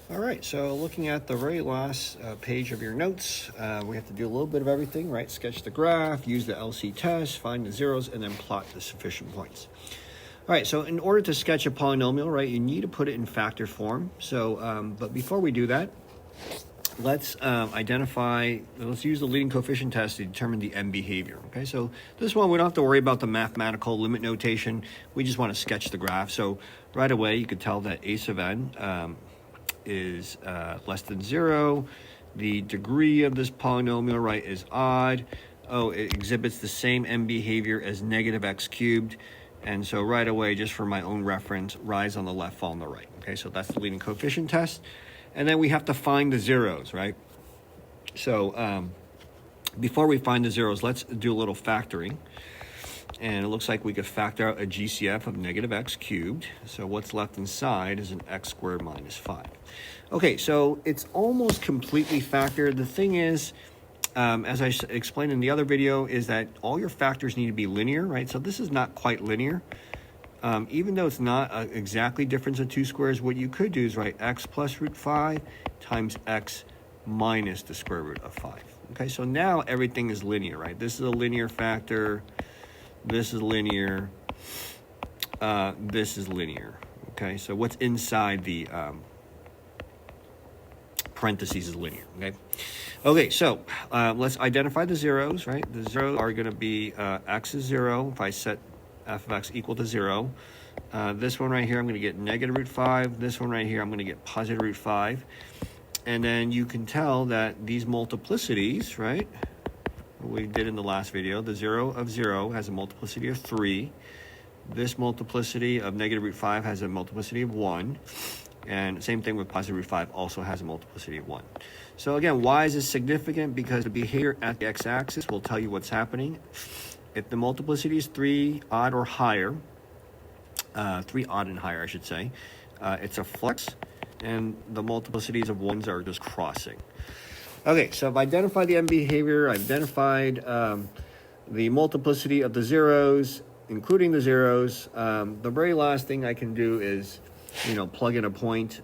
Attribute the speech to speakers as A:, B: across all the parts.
A: All right, so looking at the very last page of your notes, we have to do a little bit of everything, right? Sketch the graph, use the LC test, find the zeros, and then plot the sufficient points. All right, so in order to sketch a polynomial, right, you need to put it in factor form. So, but before we do that, let's use the leading coefficient test to determine the M behavior, okay? So this one, we don't have to worry about the mathematical limit notation. We just want to sketch the graph. So right away, you could tell that A sub n is less than 0. The degree of this polynomial, right, is odd. Oh, it exhibits the same M behavior as negative x cubed. And so right away, just for my own reference, rise on the left, fall on the right. Okay, so that's the leading coefficient test. And then we have to find the zeros, right? So before we find the zeros, let's do a little factoring. And it looks like we could factor out a GCF of negative x cubed. So what's left inside is an x squared minus 5. Okay, so it's almost completely factored. The thing is, as I explained in the other video, is that all your factors need to be linear, right? So this is not quite linear. Even though it's not exactly difference of two squares, what you could do is write x plus root 5 times x minus the square root of 5. Okay, so now everything is linear, right? This is a linear factor. This is linear. This is linear. Okay, so what's inside the parentheses is linear. Okay, so let's identify the zeros, right? The zeros are going to be x is 0 if I set f of x equal to 0. This one right here, I'm going to get negative root 5. This one right here, I'm going to get positive root 5. And then you can tell that these multiplicities, right, we did in the last video, the 0 of 0 has a multiplicity of 3. This multiplicity of negative root 5 has a multiplicity of 1. And same thing with positive root 5 also has a multiplicity of 1. So again, why is this significant? Because the behavior at the x-axis will tell you what's happening. If the multiplicity is 3 odd or higher, 3 odd and higher, I should say, it's a flex, and the multiplicities of 1s are just crossing. Okay, so I've identified the M behavior. I've identified the multiplicity of the zeros, including the zeros. The very last thing I can do is, plug in a point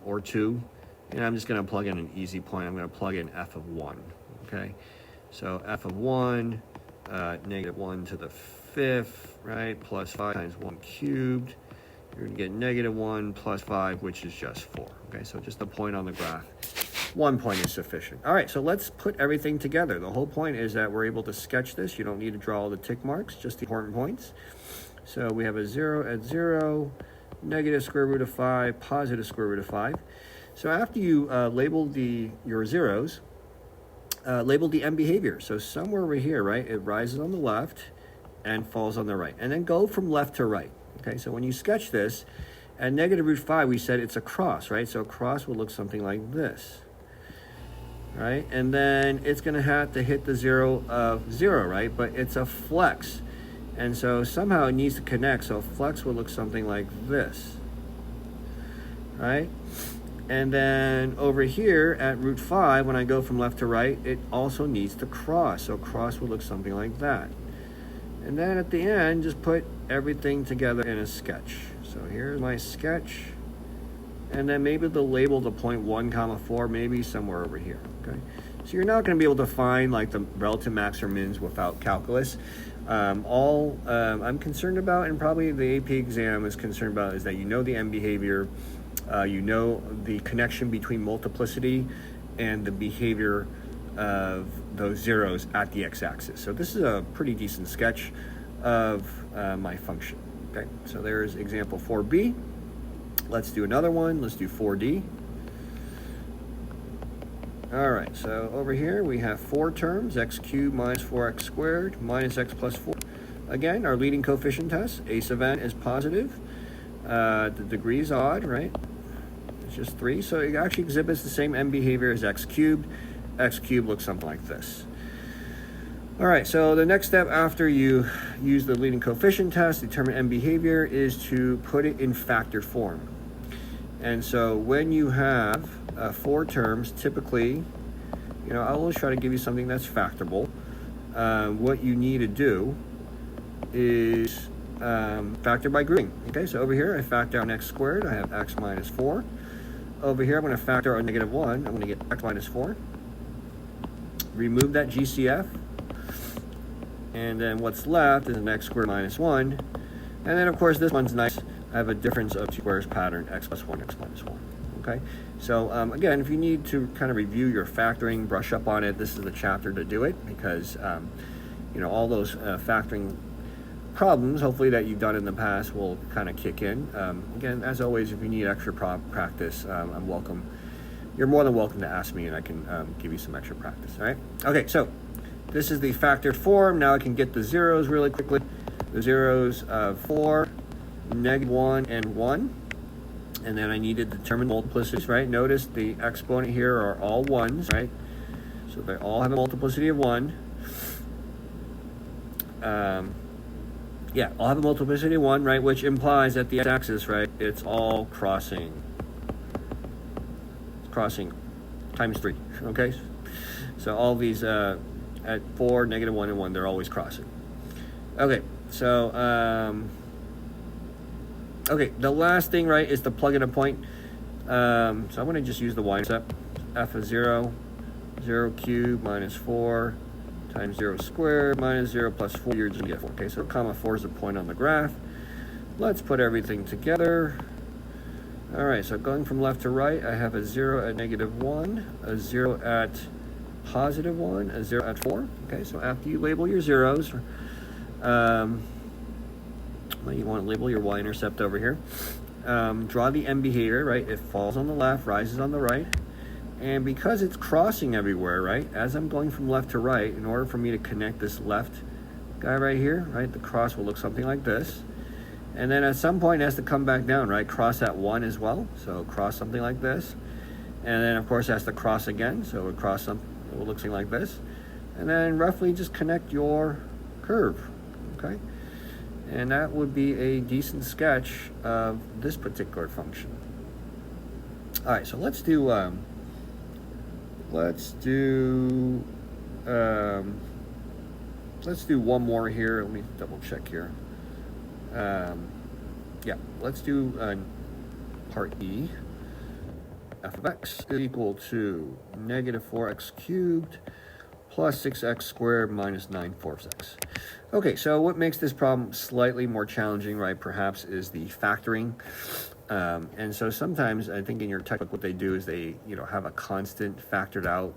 A: or two. And I'm just going to plug in an easy point. I'm going to plug in f of 1. Okay, so f of 1, negative 1 to the 5th, right, plus 5 times 1 cubed. You're going to get negative 1 plus 5, which is just 4. Okay, so just a point on the graph. 1 point is sufficient. All right, so let's put everything together. The whole point is that we're able to sketch this. You don't need to draw all the tick marks, just the important points. So we have a 0 at 0, negative square root of 5, positive square root of 5. So after you label your zeros, label the M behavior. So somewhere over here, right, it rises on the left and falls on the right. And then go from left to right. Okay, so when you sketch this, at negative root 5, we said it's a cross, right? So a cross would look something like this. Right, and then it's going to have to hit the 0 of 0, right? But it's a flex, and so somehow it needs to connect. So a flex would look something like this, right? And then over here at root 5, when I go from left to right, it also needs to cross. So cross would look something like that. And then at the end, just put everything together in a sketch. So here's my sketch. And then maybe they'll label the point 1 comma 4, maybe somewhere over here. Okay, so you're not going to be able to find like the relative max or mins without calculus. All I'm concerned about, and probably the AP exam is concerned about, is that you know the M behavior, you know the connection between multiplicity and the behavior of those zeros at the x-axis. So this is a pretty decent sketch of my function. Okay, so there's example 4b. Let's do another one. Let's do 4D. All right, so over here we have 4 terms, x cubed minus 4x squared minus x plus 4. Again, our leading coefficient test, a sub n is positive. The degree is odd, right? It's just 3, so it actually exhibits the same M behavior as x cubed. X cubed looks something like this. All right, so the next step after you use the leading coefficient test, determine M behavior, is to put it in factor form. And so when you have 4 terms, typically, I always try to give you something that's factorable. What you need to do is factor by grouping. Okay, so over here I factor out x squared. I have x minus 4. over here, I'm going to factor out negative 1. I'm going to get x minus 4. Remove that GCF. And then what's left is an x squared minus 1. And then, of course, this one's nice. I have a difference of two squares pattern, x plus 1, x minus 1. Okay? So, again, if you need to kind of review your factoring, brush up on it, this is the chapter to do it because, you know, all those factoring problems, hopefully, that you've done in the past will kind of kick in. Again, as always, if you need extra practice, I'm welcome. You're more than welcome to ask me, and I can give you some extra practice. All right? Okay, so this is the factored form. Now I can get the zeros really quickly. The zeros of 4, -1, and 1. And then I need to determine multiplicities, right? Notice the exponent here are all 1s, right? So they all have a multiplicity of 1. Yeah, all have a multiplicity of 1, right? Which implies that the x-axis, right, it's all crossing. It's crossing times 3, okay? So all these at 4, -1, and 1, they're always crossing. Okay, so, okay, the last thing, right, is to plug in a point. So I'm going to just use the y-intercept. F of 0, 0 cubed minus 4 times 0 squared minus 0 plus 4, you're just going to get 4. Okay, so comma 4 is the point on the graph. Let's put everything together. All right, so going from left to right, I have a 0 at -1, a 0 at +1, a 0 at 4. Okay, so after you label your zeros, well, you want to label your y-intercept over here. Draw the end behavior, right? It falls on the left, rises on the right. And because it's crossing everywhere, right, as I'm going from left to right, in order for me to connect this left guy right here, right, the cross will look something like this. And then at some point it has to come back down, right, cross at 1 as well. So cross something like this. And then, of course, it has to cross again. So it would cross something, it will look something like this. And then roughly just connect your curve, okay? And that would be a decent sketch of this particular function. All right, so let's do one more here. Let me double check here. Yeah, let's do part E. F of x is equal to -4x cubed plus 6x squared minus 9/4 x. Okay, so what makes this problem slightly more challenging, right, perhaps, is the factoring. And so sometimes I think in your textbook what they do is they, you know, have a constant factored out,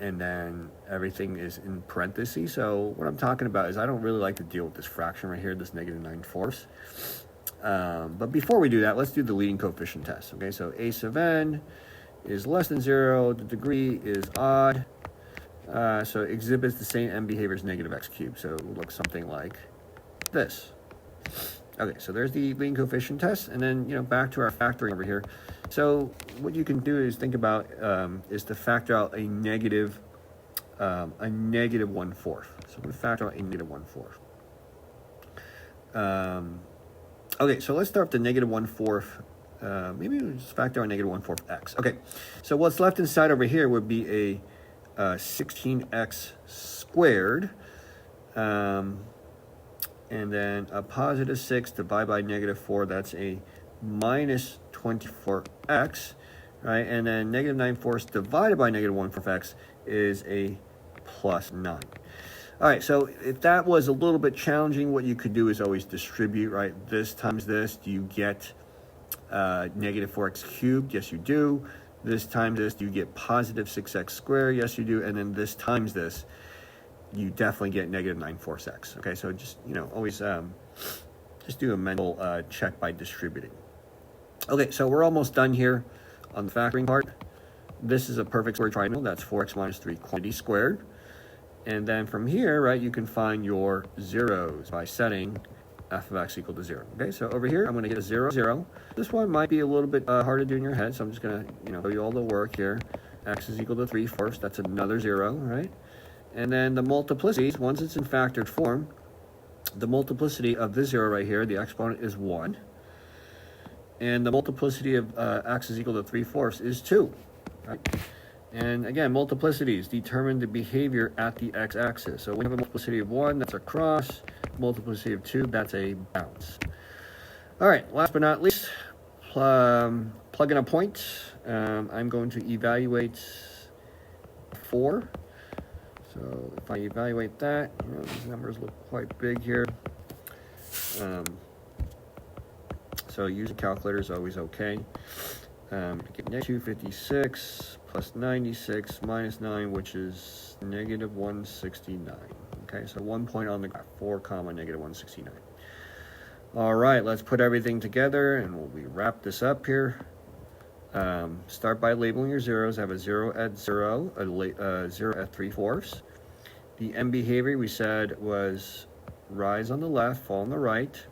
A: and then everything is in parentheses. So what I'm talking about is I don't really like to deal with this fraction right here, this -9/4. But before we do that, let's do the leading coefficient test. Okay, so a sub n is less than 0, the degree is odd. So it exhibits the same end behavior as -x cubed. So it would look something like this. Okay, so there's the leading coefficient test, and then, you know, back to our factoring over here. So what you can do is think about is to factor out a negative 1/4. So I'm going to factor out a -1/4. Okay, so let's start with the -1/4. Maybe we'll just factor out -1/4 x. Okay, so what's left inside over here would be a 16x squared. And then a +6 divided by -4, that's a -24x, right? And then -9/4 divided by -1/4x is a +9. All right, so if that was a little bit challenging, what you could do is always distribute, right? This times this, do you get -4x cubed? Yes, you do. This times this, do you get +6x squared? Yes, you do. And then this times this, you definitely get -9/4 x. Okay, so just, you know, always just do a mental check by distributing. Okay, so we're almost done here on the factoring part. This is a perfect square triangle. That's 4x minus 3 quantity squared. And then from here, right, you can find your zeros by setting f of x equal to 0. Okay, so over here, I'm going to get a 0, 0. This one might be a little bit hard to do in your head, so I'm just going to, you know, show you all the work here. X is equal to 3/4. That's another 0, right? And then the multiplicities, once it's in factored form, the multiplicity of this 0 right here, the exponent is 1. And the multiplicity of x is equal to 3/4 is 2. Right? And again, multiplicities determine the behavior at the x-axis. So we have a multiplicity of 1, that's a cross. Multiplicity of 2, that's a bounce. All right, last but not least, plug plug in a point. I'm going to evaluate 4. So if I evaluate that, these numbers look quite big here. So using a calculator is always okay. Get -256 plus 96 minus 9, which is -169. Okay, so 1 point on the graph, 4 comma -169. All right, let's put everything together and we wrap this up here. Start by labeling your zeros. Have a 0 at 0, a 0 at 3/4. The end behavior we said was rise on the left, fall on the right.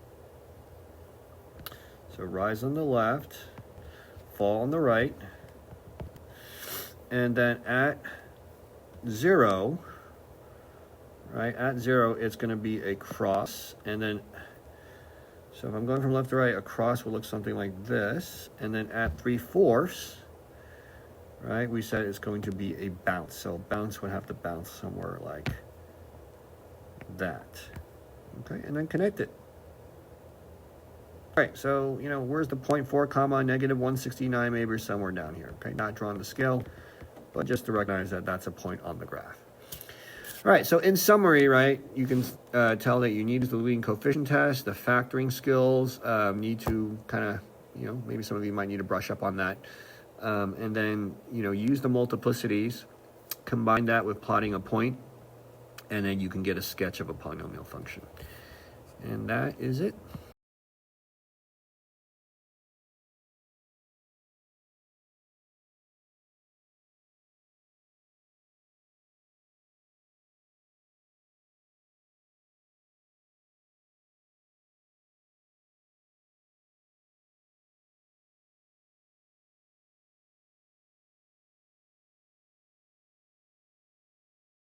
A: So rise on the left, fall on the right. And then at 0, right, at 0, it's going to be a cross. And then, so if I'm going from left to right, a cross will look something like this. And then at 3/4, right, we said it's going to be a bounce. So bounce would have to bounce somewhere like that. Okay, and then connect it. All right, so, where's the 0.4 comma -169? Maybe somewhere down here. Okay, not drawing the scale, but just to recognize that that's a point on the graph. All right, so in summary, right, you can tell that you need the leading coefficient test, the factoring skills, need to kind of, maybe some of you might need to brush up on that. And then, use the multiplicities, combine that with plotting a point, and then you can get a sketch of a polynomial function. And that is it.